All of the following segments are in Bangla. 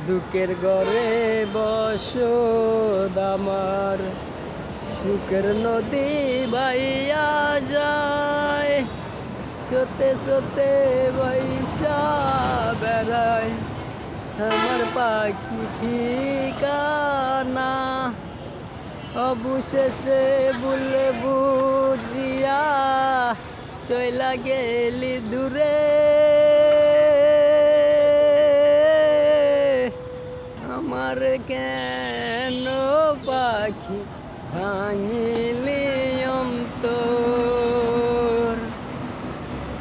দুঃখের ঘরে বসত আমার, সুখের নদী বাইয়া যায়, সোতে সোতে বৈশা বেড়ায় আমার পাখি ঠিকানা। অবশেষে বলে বুঝিয়া চইলা গেলি দূরে, আমার কেন পাখি ভাঙিলি অন্তর।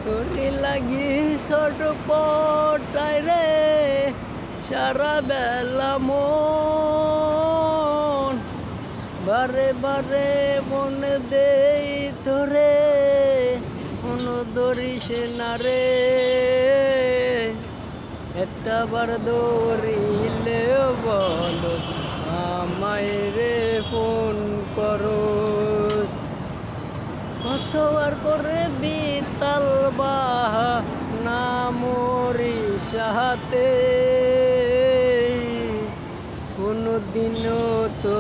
তোরে লাগি ছটপটাই রে সারা বেলা মন, বারে বারে মনে দেই তোরে কোনো ধরিস না রে। একটা বার ধরিলে বলো আমায় রে ফোন করস, কতবার করে বিতাল বাহা না মরি সাহাতে, কোনদিনও তো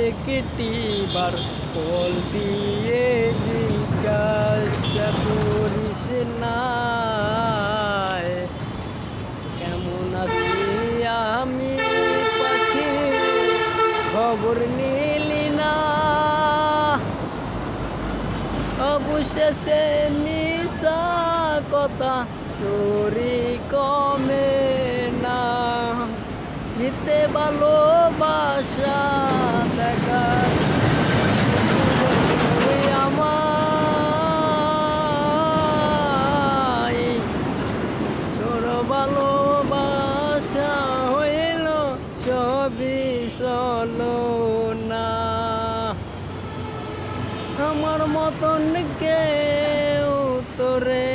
একটিবার কল দিয়ে জিজ্ঞাসা করিস না কেমন আছি আমি পাখি, খবর নিলি না। অবশেষে মিশা কথা তোরি কমে না, জিতে ভালোবাসা দেখা আমায়, তোর ভালোবাসা হইল সবই চলো না। আমার মতন কেউ তোরে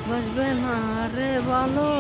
বাসবে না রে ভালো।